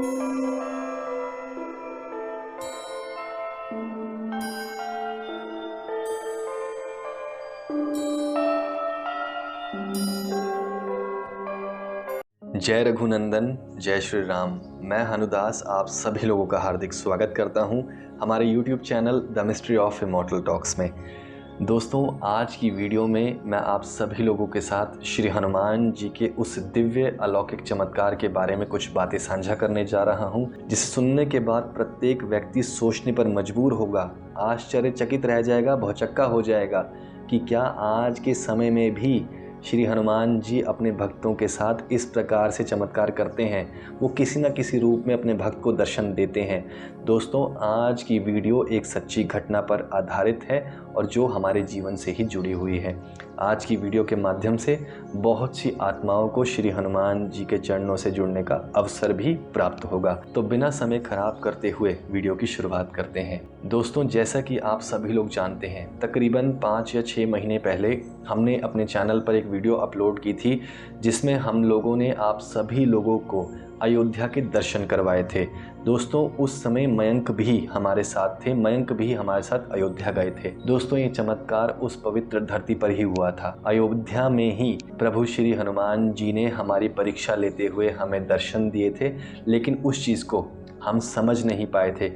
जय रघुनंदन, जय श्री राम। मैं हनुदास आप सभी लोगों का हार्दिक स्वागत करता हूं हमारे YouTube channel the mystery of immortal talks में। दोस्तों, आज की वीडियो में मैं आप सभी लोगों के साथ श्री हनुमान जी के उस दिव्य अलौकिक चमत्कार के बारे में कुछ बातें साझा करने जा रहा हूं, जिसे सुनने के बाद प्रत्येक व्यक्ति सोचने पर मजबूर होगा, आश्चर्यचकित रह जाएगा, भौचक्का हो जाएगा कि क्या आज के समय में भी श्री हनुमान जी अपने भक्तों के साथ इस प्रकार से चमत्कार करते हैं। वो किसी न किसी रूप में अपने भक्त को दर्शन देते हैं। दोस्तों, आज की वीडियो एक सच्ची घटना पर आधारित है और जो हमारे जीवन से ही जुड़ी हुई है। आज की वीडियो के माध्यम से बहुत सी आत्माओं को श्री हनुमान जी के चरणों से जुड़ने का अवसर भी प्राप्त होगा। तो बिना समय खराब करते हुए वीडियो की शुरुआत करते हैं। दोस्तों, जैसा कि आप सभी लोग जानते हैं, तकरीबन 5 या 6 महीने पहले हमने अपने चैनल पर एक वीडियो अपलोड की थी, जिसमें हम लोगों ने आप सभी लोगों को अयोध्या के दर्शन करवाए थे। दोस्तों, उस समय मयंक भी हमारे साथ थे, मयंक भी हमारे साथ अयोध्या गए थे। दोस्तों, ये चमत्कार उस पवित्र धरती पर ही हुआ था। अयोध्या में ही प्रभु श्री हनुमान जी ने हमारी परीक्षा लेते हुए हमें दर्शन दिए थे, लेकिन उस चीज़ को हम समझ नहीं पाए थे।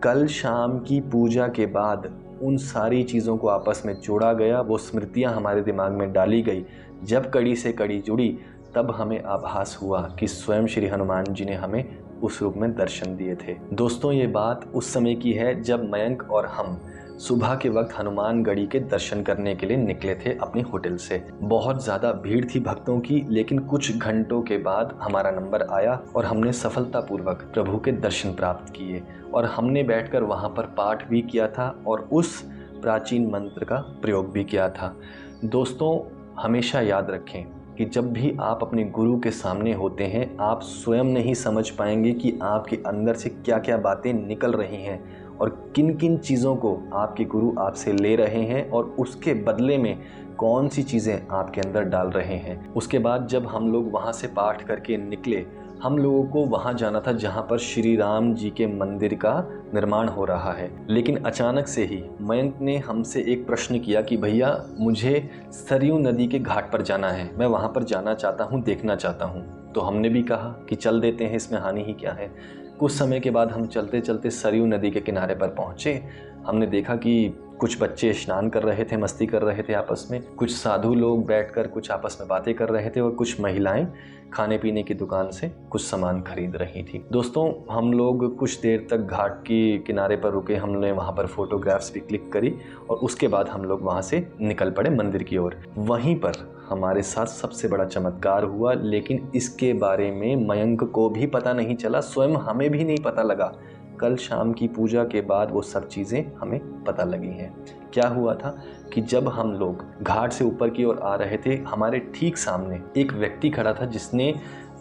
कल शाम की पूजा के बाद उन सारी चीज़ों को आपस में जोड़ा गया, वो स्मृतियाँ हमारे दिमाग में डाली गई। जब कड़ी से कड़ी जुड़ी, तब हमें आभास हुआ कि स्वयं श्री हनुमान जी ने हमें उस रूप में दर्शन दिए थे। दोस्तों, ये बात उस समय की है जब मयंक और हम सुबह के वक्त हनुमानगढ़ी के दर्शन करने के लिए निकले थे अपने होटल से। बहुत ज़्यादा भीड़ थी भक्तों की, लेकिन कुछ घंटों के बाद हमारा नंबर आया और हमने सफलतापूर्वक प्रभु के दर्शन प्राप्त किए। और हमने बैठकर वहाँ पर पाठ भी किया था और उस प्राचीन मंत्र का प्रयोग भी किया था। दोस्तों, हमेशा याद रखें कि जब भी आप अपने गुरु के सामने होते हैं, आप स्वयं नहीं समझ पाएंगे कि आपके अंदर से क्या क्या बातें निकल रही हैं और किन किन चीज़ों को आपके गुरु आपसे ले रहे हैं और उसके बदले में कौन सी चीज़ें आपके अंदर डाल रहे हैं। उसके बाद जब हम लोग वहाँ से पाठ करके निकले, हम लोगों को वहाँ जाना था जहाँ पर श्री राम जी के मंदिर का निर्माण हो रहा है। लेकिन अचानक से ही मयंक ने हमसे एक प्रश्न किया कि भैया, मुझे सरयू नदी के घाट पर जाना है, मैं वहाँ पर जाना चाहता हूँ, देखना चाहता हूँ। तो हमने भी कहा कि चल देते हैं, इसमें हानि ही क्या है। कुछ समय के बाद हम चलते चलते सरयू नदी के किनारे पर पहुँचे। हमने देखा कि कुछ बच्चे स्नान कर रहे थे, मस्ती कर रहे थे आपस में, कुछ साधु लोग बैठकर कुछ आपस में बातें कर रहे थे और कुछ महिलाएं खाने पीने की दुकान से कुछ सामान खरीद रही थी। दोस्तों, हम लोग कुछ देर तक घाट के किनारे पर रुके, हमने वहाँ पर फोटोग्राफ्स भी क्लिक करी और उसके बाद हम लोग वहाँ से निकल पड़े मंदिर की ओर। वहीं पर हमारे साथ सबसे बड़ा चमत्कार हुआ, लेकिन इसके बारे में मयंक को भी पता नहीं चला, स्वयं हमें भी नहीं पता लगा। कल शाम की पूजा के बाद वो सब चीज़ें हमें पता लगी हैं। क्या हुआ था कि जब हम लोग घाट से ऊपर की ओर आ रहे थे, हमारे ठीक सामने एक व्यक्ति खड़ा था जिसने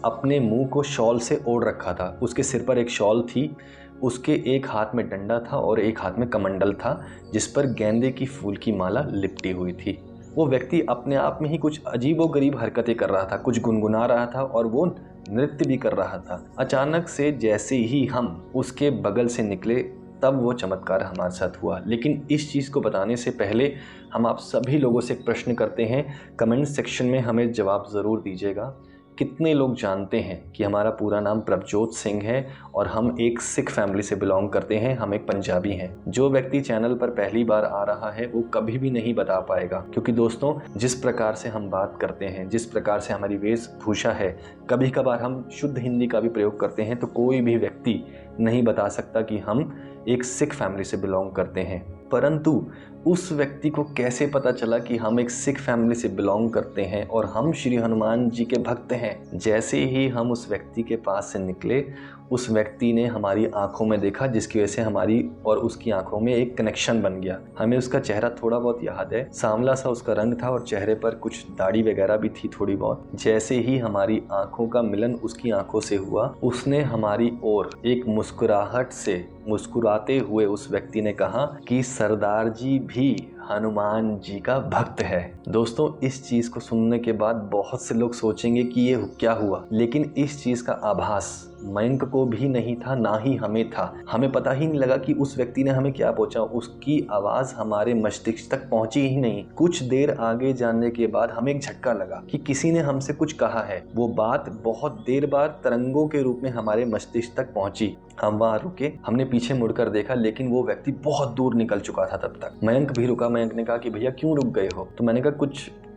अपने मुंह को शॉल से ओढ़ रखा था। उसके सिर पर एक शॉल थी, उसके एक हाथ में डंडा था और एक हाथ में कमंडल था, जिस पर गेंदे की फूल की माला लिपटी हुई थी। वो व्यक्ति अपने आप में ही कुछ अजीबोगरीब हरकतें कर रहा था, कुछ गुनगुना रहा था और वो नृत्य भी कर रहा था। अचानक से जैसे ही हम उसके बगल से निकले, तब वो चमत्कार हमारे साथ हुआ। लेकिन इस चीज़ को बताने से पहले हम आप सभी लोगों से एक प्रश्न करते हैं, कमेंट सेक्शन में हमें जवाब ज़रूर दीजिएगा। कितने लोग जानते हैं कि हमारा पूरा नाम प्रभजोत सिंह है और हम एक सिख फैमिली से बिलोंग करते हैं, हम एक पंजाबी हैं। जो व्यक्ति चैनल पर पहली बार आ रहा है वो कभी भी नहीं बता पाएगा, क्योंकि दोस्तों, जिस प्रकार से हम बात करते हैं, जिस प्रकार से हमारी वेशभूषा है, कभी कभार हम शुद्ध हिंदी का भी प्रयोग करते हैं, तो कोई भी व्यक्ति नहीं बता सकता कि हम एक सिख फैमिली से बिलोंग करते हैं। परंतु उस व्यक्ति को कैसे पता चला कि हम एक सिख फैमिली से बिलोंग करते हैं और हम श्री हनुमान जी के भक्त हैं? जैसे ही हम उस व्यक्ति के पास से निकले, उस व्यक्ति ने हमारी आंखों में देखा, जिसकी वजह से हमारी और उसकी आंखों में एक कनेक्शन बन गया। हमें उसका चेहरा थोड़ा बहुत याद है, सांवला सा उसका रंग था और चेहरे पर कुछ दाढ़ी वगैरह भी थी थोड़ी बहुत। जैसे ही हमारी आंखों का मिलन उसकी आंखों से हुआ, उसने हमारी ओर एक मुस्कुराहट से मुस्कुराते हुए उस व्यक्ति ने कहा कि सरदार जी भी हनुमान जी का भक्त है। दोस्तों, इस चीज़ को सुनने के बाद बहुत से लोग सोचेंगे कि ये क्या हुआ, लेकिन इस चीज़ का आभास मयंक को भी नहीं था, ना ही हमें था। हमें पता ही नहीं लगा कि उस व्यक्ति ने हमें क्या पूछा। उसकी आवाज हमारे मस्तिष्क तक पहुंची ही नहीं। कुछ देर आगे जाने के बाद हमें एक झटका लगा कि किसी ने हमसे कुछ कहा है। वो बात बहुत देर बाद तरंगों के रूप में हमारे मस्तिष्क तक पहुंची। हम वहां रुके, हमने पीछे मुड़कर देखा, लेकिन वो व्यक्ति बहुत दूर निकल चुका था तब तक। मयंक भी रुका। मयंक ने कहा कि भैया क्यों रुक गए हो? तो मैंने कहा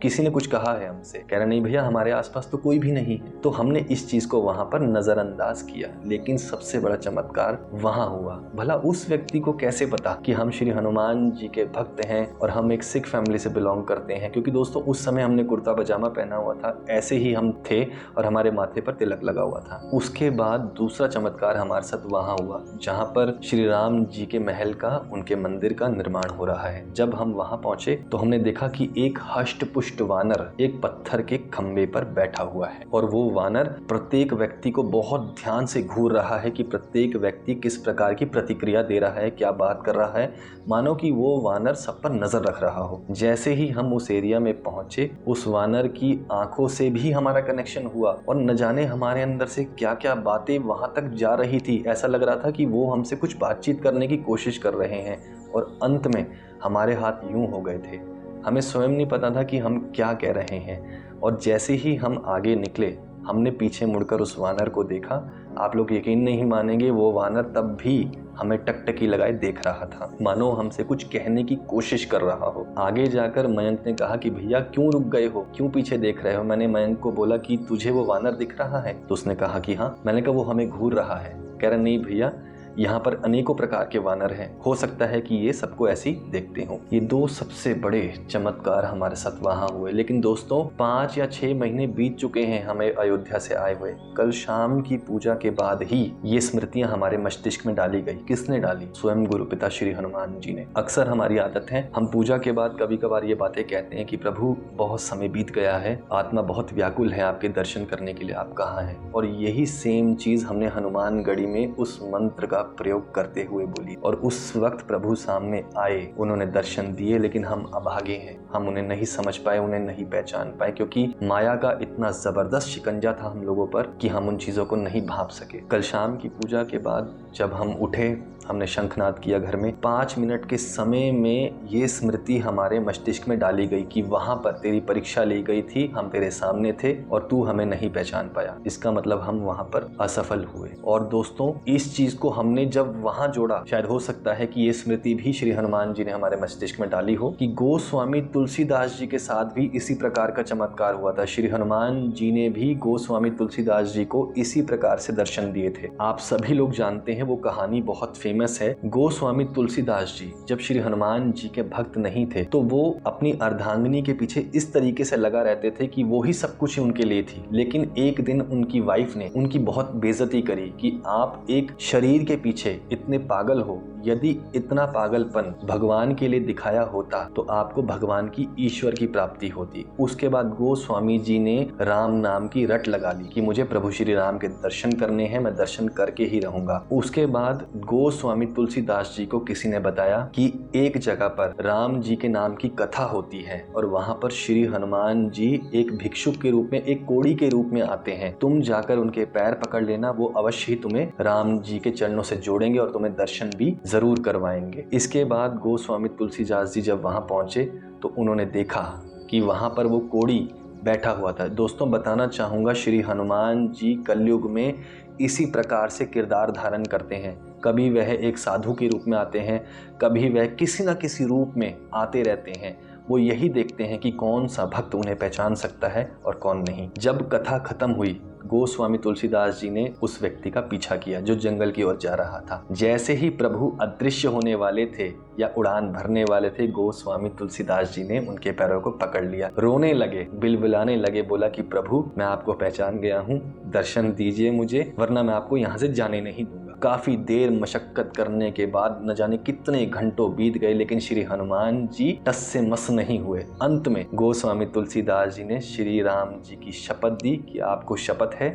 किसी ने कुछ कहा है हमसे। कह रहा नहीं भैया, हमारे आसपास तो कोई भी नहीं है। तो हमने इस चीज को वहां पर नजरअंदाज किया, लेकिन सबसे बड़ा चमत्कार वहां हुआ। भला उस व्यक्ति को कैसे पता कि हम श्री हनुमान जी के भक्त हैं और हम एक सिख फैमिली से बिलोंग करते हैं? क्योंकि दोस्तों उस समय हमने कुर्ता पजामा पहना हुआ था, ऐसे ही हम थे और हमारे माथे पर तिलक लगा हुआ था। उसके बाद दूसरा चमत्कार हमारे साथ वहां हुआ जहां पर श्री राम जी के महल का, उनके मंदिर का निर्माण हो रहा है। जब हम वहां पहुंचे तो हमने देखा कि एक हष्ट पुष्ट वानर एक पत्थर के खंबे पर बैठा हुआ है और वो वानर प्रत्येक व्यक्ति को बहुत ध्यान से घूर रहा है कि प्रत्येक व्यक्ति किस प्रकार की प्रतिक्रिया दे रहा है, क्या बात कर रहा है, मानो कि वो वानर सब पर नजर रख रहा हो। जैसे ही हम उस एरिया में पहुंचे, उस वानर की आंखों से भी हमारा कनेक्शन हुआ और न जाने हमारे अंदर से क्या क्या बातें वहां तक जा रही थी। ऐसा लग रहा था कि वो हमसे कुछ बातचीत करने की कोशिश कर रहे हैं और अंत में हमारे हाथ यूं हो गए थे। हमें स्वयं नहीं पता था कि हम क्या कह रहे हैं। और जैसे ही हम आगे निकले, हमने पीछे मुड़कर उस वानर को देखा। आप लोग यकीन नहीं मानेंगे, वो वानर तब भी हमें टकटकी लगाए देख रहा था, मानो हमसे कुछ कहने की कोशिश कर रहा हो। आगे जाकर मयंक ने कहा कि भैया क्यों रुक गए हो, क्यों पीछे देख रहे हो? मैंने मयंक को बोला कि तुझे वो वानर दिख रहा है? तो उसने कहा कि हाँ। मैंने कहा वो हमें घूर रहा है? कह रहा नहीं भैया, यहाँ पर अनेकों प्रकार के वानर हैं, हो सकता है कि ये सबको ऐसी देखते हो। ये दो सबसे बड़े चमत्कार हमारे साथ वहां हुए। लेकिन दोस्तों 5 या 6 महीने बीत चुके हैं हमें अयोध्या से आए हुए। कल शाम की पूजा के बाद ही ये स्मृतियां हमारे मस्तिष्क में डाली गई। किसने डाली? स्वयं गुरु पिता श्री हनुमान जी ने। अक्सर हमारी आदत है, हम पूजा के बाद कभी कभार ये बातें कहते हैं कि प्रभु बहुत समय बीत गया है, आत्मा बहुत व्याकुल है आपके दर्शन करने के लिए, आप कहाँ हैं? और यही सेम चीज हमने हनुमानगढ़ी में उस मंत्र का प्रयोग करते हुए बोली और उस वक्त प्रभु सामने आए, उन्होंने दर्शन दिए। लेकिन हम अभागे हैं, हम उन्हें नहीं समझ पाए, उन्हें नहीं पहचान पाए, क्योंकि माया का इतना जबरदस्त शिकंजा था हम लोगों पर कि हम उन चीजों को नहीं भांप सके। कल शाम की पूजा के बाद जब हम उठे, हमने शंखनाद किया घर में। 5 मिनट के समय में ये स्मृति हमारे मस्तिष्क में डाली गई कि वहां पर तेरी परीक्षा ली गई थी, हम तेरे सामने थे और तू हमें नहीं पहचान पाया। इसका मतलब हम वहां पर असफल हुए। और दोस्तों इस चीज को हमने जब वहां जोड़ा, शायद हो सकता है कि ये स्मृति भी श्री हनुमान जी ने हमारे मस्तिष्क में डाली हो कि गोस्वामी तुलसीदास जी के साथ भी इसी प्रकार का चमत्कार हुआ था। श्री हनुमान जी ने भी गोस्वामी तुलसीदास जी को इसी प्रकार से दर्शन दिए थे। आप सभी लोग जानते हैं, वो कहानी बहुत फेमस है। गोस्वामी तुलसीदास जी जब श्री हनुमान जी के भक्त नहीं थे तो वो अपनी अर्धांगिनी के पीछे इस तरीके से लगा रहते थे कि वो ही सब कुछ उनके लिए थी। लेकिन एक दिन उनकी वाइफ ने उनकी बहुत बेइज्जती करी कि आप एक शरीर के पीछे इतने पागल हो, यदि इतना पागलपन भगवान के लिए दिखाया होता तो आपको भगवान की, ईश्वर की प्राप्ति होती। उसके बाद गोस्वामी जी ने राम नाम की रट लगा ली कि मुझे प्रभु श्री राम के दर्शन करने हैं, मैं दर्शन करके ही रहूंगा। उसके बाद गोस्वामी तुलसीदास जी को किसी ने बताया कि एक जगह पर राम जी के नाम की कथा होती है और वहां पर श्री हनुमान जी एक भिक्षुक के रूप में, एक कोड़ी के रूप में आते हैं। तुम जाकर उनके पैर पकड़ लेना, वो अवश्य ही तुम्हें राम जी के चरणों से जोड़ेंगे और तुम्हें दर्शन भी जरूर करवाएंगे। इसके बाद गोस्वामी तुलसीदास जी जब वहां पहुंचे तो उन्होंने देखा कि वहां पर वो कोड़ी बैठा हुआ था। दोस्तों बताना चाहूंगा, श्री हनुमान जी कलयुग में इसी प्रकार से किरदार धारण करते हैं। कभी वह एक साधु के रूप में आते हैं, कभी वह किसी न किसी रूप में आते रहते हैं। वो यही देखते हैं कि कौन सा भक्त उन्हें पहचान सकता है और कौन नहीं। जब कथा खत्म हुई, गोस्वामी तुलसीदास जी ने उस व्यक्ति का पीछा किया जो जंगल की ओर जा रहा था। जैसे ही प्रभु अदृश्य होने वाले थे या उड़ान भरने वाले थे, गोस्वामी तुलसीदास जी ने उनके पैरों को पकड़ लिया, रोने लगे, बिलबिलाने लगे, बोला कि प्रभु मैं आपको पहचान गया हूँ, दर्शन दीजिए मुझे, वरना मैं आपको यहाँ से जाने नहीं दूंगा। काफी देर मशक्कत करने के बाद न जाने कितने घंटों बीत गए, लेकिन श्री हनुमान जी टस से मस नहीं हुए। अंत में गोस्वामी तुलसीदास जी ने श्री राम जी की शपथ दी कि आपको शपथ है,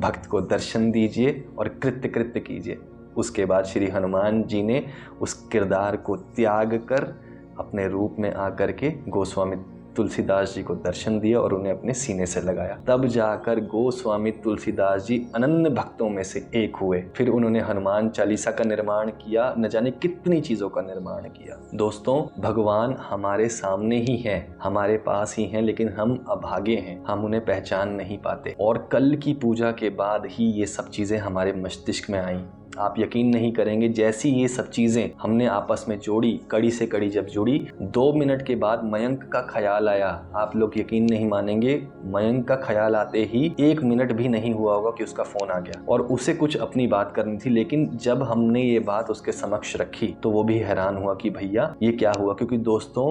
भक्त को दर्शन दीजिए और कृत्य कृत्य कीजिए। उसके बाद श्री हनुमान जी ने उस किरदार को त्याग कर अपने रूप में आकर के गोस्वामी तुलसीदास जी को दर्शन दिया और उन्हें अपने सीने से लगाया। तब जाकर गोस्वामी तुलसीदास जी अनन्य भक्तों में से एक हुए। फिर उन्होंने हनुमान चालीसा का निर्माण किया, न जाने कितनी चीजों का निर्माण किया। दोस्तों, भगवान हमारे सामने ही हैं, हमारे पास ही हैं, लेकिन हम अभागे हैं, हम उन्हें पहचान नहीं पाते। और कल की पूजा के बाद ही ये सब चीजें हमारे मस्तिष्क में आई। आप यकीन नहीं करेंगे, जैसी ये सब चीजें हमने आपस में जोड़ी, कड़ी से कड़ी जब जुड़ी, 2 मिनट के बाद मयंक का ख्याल आया। आप लोग यकीन नहीं मानेंगे, मयंक का ख्याल आते ही 1 मिनट भी नहीं हुआ होगा कि उसका फोन आ गया और उसे कुछ अपनी बात करनी थी। लेकिन जब हमने ये बात उसके समक्ष रखी तो वो भी हैरान हुआ कि भैया ये क्या हुआ, क्योंकि दोस्तों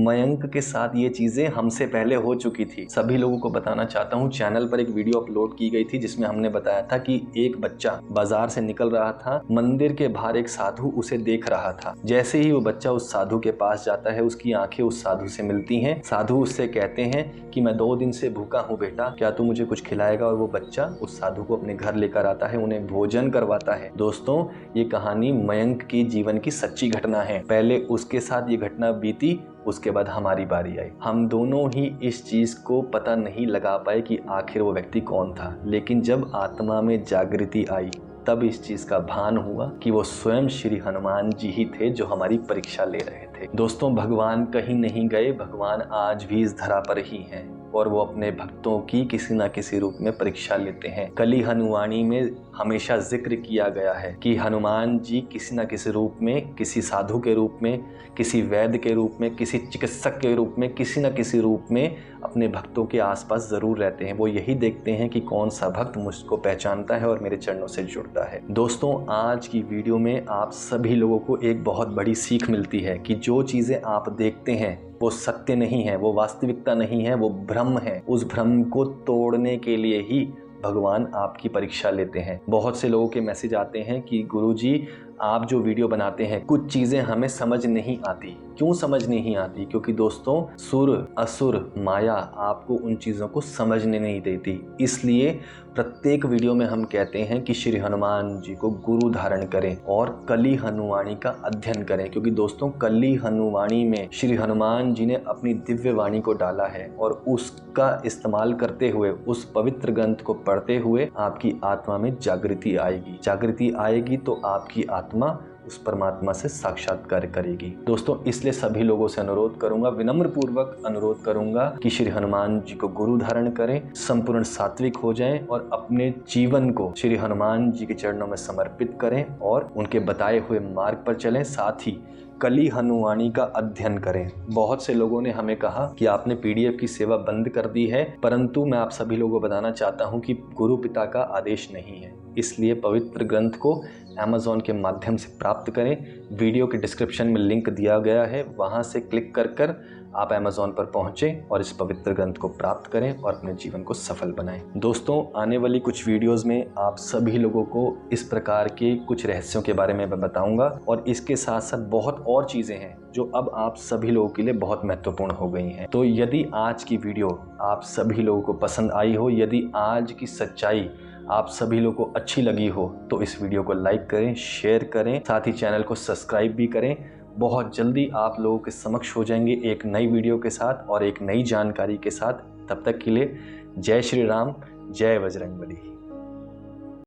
मयंक के साथ ये चीजें हमसे पहले हो चुकी थी। सभी लोगों को बताना चाहता हूँ, चैनल पर एक वीडियो अपलोड की गई थी जिसमें हमने बताया था कि एक बच्चा बाजार से निकल रहा था, मंदिर के बाहर एक साधु उसे देख रहा था। जैसे ही वो बच्चा उस साधु के पास जाता है, उसकी आंखें उस साधु से मिलती हैं। साधु उससे कहते हैं कि मैं 2 दिन से भूखा हूँ बेटा, क्या तू मुझे कुछ खिलाएगा? और वो बच्चा उस साधु को अपने घर लेकर आता है, उन्हें भोजन करवाता है। दोस्तों, ये कहानी मयंक की जीवन की सच्ची घटना है। पहले उसके साथ ये घटना बीती, उसके बाद हमारी बारी आई। हम दोनों ही इस चीज को पता नहीं लगा पाए कि आखिर वो व्यक्ति कौन था, लेकिन जब आत्मा में जागृति आई तब इस चीज का भान हुआ कि वो स्वयं श्री हनुमान जी ही थे जो हमारी परीक्षा ले रहे थे। दोस्तों, भगवान कहीं नहीं गए, भगवान आज भी इस धरा पर ही हैं और वो अपने भक्तों की किसी न किसी रूप में परीक्षा लेते हैं। कली हनुवाणी में हमेशा जिक्र किया गया है कि हनुमान जी किसी न किसी रूप में, किसी साधु के रूप में, किसी वैद्य के रूप में, किसी चिकित्सक के रूप में, किसी न किसी रूप में अपने भक्तों के आसपास जरूर रहते हैं। वो यही देखते हैं कि कौन सा भक्त मुझको पहचानता है और मेरे चरणों से जुड़ता है। दोस्तों, आज की वीडियो में आप सभी लोगों को एक बहुत बड़ी सीख मिलती है कि जो चीजें आप देखते हैं वो सत्य नहीं है, वो वास्तविकता नहीं है, वो भ्रम है। उस भ्रम को तोड़ने के लिए ही भगवान आपकी परीक्षा लेते हैं। बहुत से लोगों के मैसेज आते हैं कि गुरुजी आप जो वीडियो बनाते हैं कुछ चीजें हमें समझ नहीं आती। क्यों समझ नहीं आती? क्योंकि दोस्तों, सुर असुर माया आपको उन चीजों को समझने नहीं देती। इसलिए प्रत्येक वीडियो में हम कहते हैं कि श्री हनुमान जी को गुरु धारण करें और कली हनुवाणी का अध्ययन करें, क्योंकि दोस्तों कली हनुवाणी में श्री हनुमान जी ने अपनी दिव्य वाणी को डाला है और उसका इस्तेमाल करते हुए, उस पवित्र ग्रंथ को पढ़ते हुए आपकी आत्मा में जागृति आएगी। जागृति आएगी तो आपकी आत्मा उस परमात्मा से साक्षात्कार करेगी। दोस्तों, इसलिए सभी लोगों से अनुरोध करूंगा, विनम्र पूर्वक अनुरोध करूंगा कि श्री हनुमान जी को गुरु धारण करें, संपूर्ण सात्विक हो जाएं और अपने जीवन को श्री हनुमान जी के चरणों में समर्पित करें और उनके बताए हुए मार्ग पर चलें। साथ ही कली हनुवाणी का अध्ययन करें। बहुत से लोगों ने हमें कहा कि आपने PDF की सेवा बंद कर दी है, परंतु मैं आप सभी लोगों को बताना चाहता हूं कि गुरु पिता का आदेश नहीं है। इसलिए पवित्र ग्रंथ को Amazon के माध्यम से प्राप्त करें। वीडियो के डिस्क्रिप्शन में लिंक दिया गया है, वहां से क्लिक कर आप Amazon पर पहुंचें और इस पवित्र ग्रंथ को प्राप्त करें और अपने जीवन को सफल बनाएं। दोस्तों, आने वाली कुछ वीडियोस में आप सभी लोगों को इस प्रकार के कुछ रहस्यों के बारे में मैं बताऊंगा और इसके साथ साथ बहुत और चीजें हैं जो अब आप सभी लोगों के लिए बहुत महत्वपूर्ण हो गई हैं। तो यदि आज की वीडियो आप सभी लोगों को पसंद आई हो, यदि आज की सच्चाई आप सभी लोगों को अच्छी लगी हो, तो इस वीडियो को लाइक करें, शेयर करें, साथ ही चैनल को सब्सक्राइब भी करें। बहुत जल्दी आप लोगों के समक्ष हो जाएंगे एक नई वीडियो के साथ और एक नई जानकारी के साथ। तब तक के लिए जय श्री राम, जय बजरंगबली।